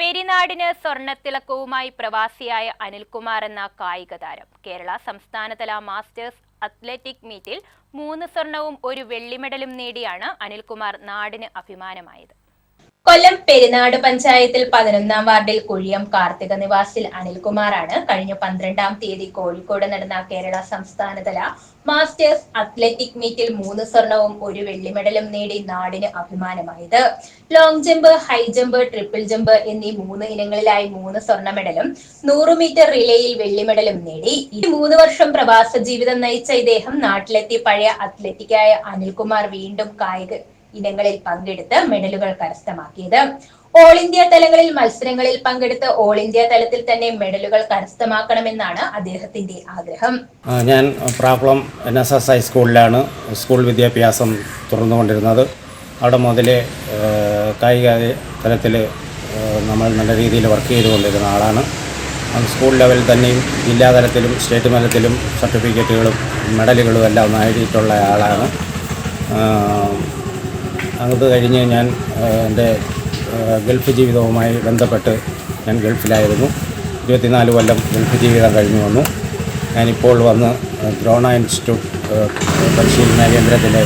പെരിനാടിന് സ്വർണ്ണത്തിളക്കവുമായി പ്രവാസിയായ അനിൽകുമാർ എന്ന കായിക താരം കേരള സംസ്ഥാനതല മാസ്റ്റേഴ്സ് അത്ലറ്റിക് മീറ്റിൽ 3 സ്വർണവും 1 വെള്ളി മെഡലും നേടിയാണ് അനിൽകുമാർ നാടിന് അഭിമാനമായത്. കൊല്ലം പെരിനാട് പഞ്ചായത്തിൽ 11-ാം വാർഡിൽ കുഴിയം കാർത്തിക നിവാസിൽ അനിൽകുമാറാണ് കഴിഞ്ഞ 12-ാം തീയതി കോഴിക്കോട് നടന്ന കേരള സംസ്ഥാനതല മാസ്റ്റേഴ്സ് അത്ലറ്റിക് മീറ്റിൽ 3 സ്വർണവും 1 വെള്ളി മെഡലും നേടി നാടിന് അഭിമാനമായത്. Long jump, high jump, triple jump എന്നീ 3 ഇനങ്ങളിലായി 3 സ്വർണ്ണ മെഡലും 100 മീറ്റർ റിലേയിൽ വെള്ളി മെഡലും നേടി. 3 വർഷം പ്രവാസ ജീവിതം നയിച്ച ഇദ്ദേഹം നാട്ടിലെത്തി പഴയ അത്ലറ്റിക്കായ അനിൽകുമാർ വീണ്ടും കായിക ഇനങ്ങളിൽ പങ്കെടുത്ത് മെഡലുകൾ കരസ്ഥമാക്കിയത്. ഓൾ ഇന്ത്യ തലങ്ങളിൽ മത്സരങ്ങളിൽ പങ്കെടുത്ത് ഓൾ ഇന്ത്യ തലത്തിൽ തന്നെ മെഡലുകൾ കരസ്ഥമാക്കണമെന്നാണ് അദ്ദേഹത്തിന്റെ ആഗ്രഹം. ഞാൻ പ്രാക്കുളം NSS ഹൈസ്കൂളിലാണ് സ്കൂൾ വിദ്യാഭ്യാസം തുറന്നുകൊണ്ടിരുന്നത്. അവിടെ മുതലേ കായിക തലത്തിൽ നമ്മൾ നല്ല രീതിയിൽ വർക്ക് ചെയ്തുകൊണ്ടിരുന്ന ആളാണ്. സ്കൂൾ ലെവലിൽ തന്നെയും ജില്ലാ തലത്തിലും സ്റ്റേറ്റ് തലത്തിലും സർട്ടിഫിക്കറ്റുകളും മെഡലുകളും എല്ലാം നേടിയിട്ടുള്ള ആളാണ്. അത് കഴിഞ്ഞ് ഞാൻ എൻ്റെ ഗൾഫ് ജീവിതവുമായി ബന്ധപ്പെട്ട് ഞാൻ ഗൾഫിലായിരുന്നു. 24 കൊല്ലം ഗൾഫ് ജീവിതം കഴിഞ്ഞു വന്നു. ഞാനിപ്പോൾ വന്ന് ദ്രോണ ഇൻസ്റ്റിറ്റ്യൂട്ട് പരിശീലന കേന്ദ്രത്തിലെ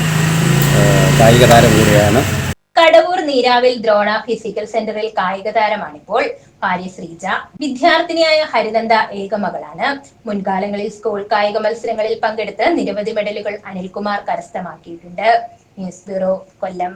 കായിക താരം കൂടിയാണ്. കടവൂർ നീരാവിൽ ദ്രോണ ഫിസിക്കൽ സെന്ററിൽ കായിക താരമാണിപ്പോൾ. ഭാര്യ ശ്രീജ, വിദ്യാർത്ഥിനിയായ ഹരിനന്ദ ഏകമകളാണ്. മുൻകാലങ്ങളിൽ സ്കൂൾ കായിക മത്സരങ്ങളിൽ പങ്കെടുത്ത് നിരവധി മെഡലുകൾ അനിൽകുമാർ കരസ്ഥമാക്കിയിട്ടുണ്ട്. ന്യൂസ് ബ്യൂറോ, കൊല്ലം.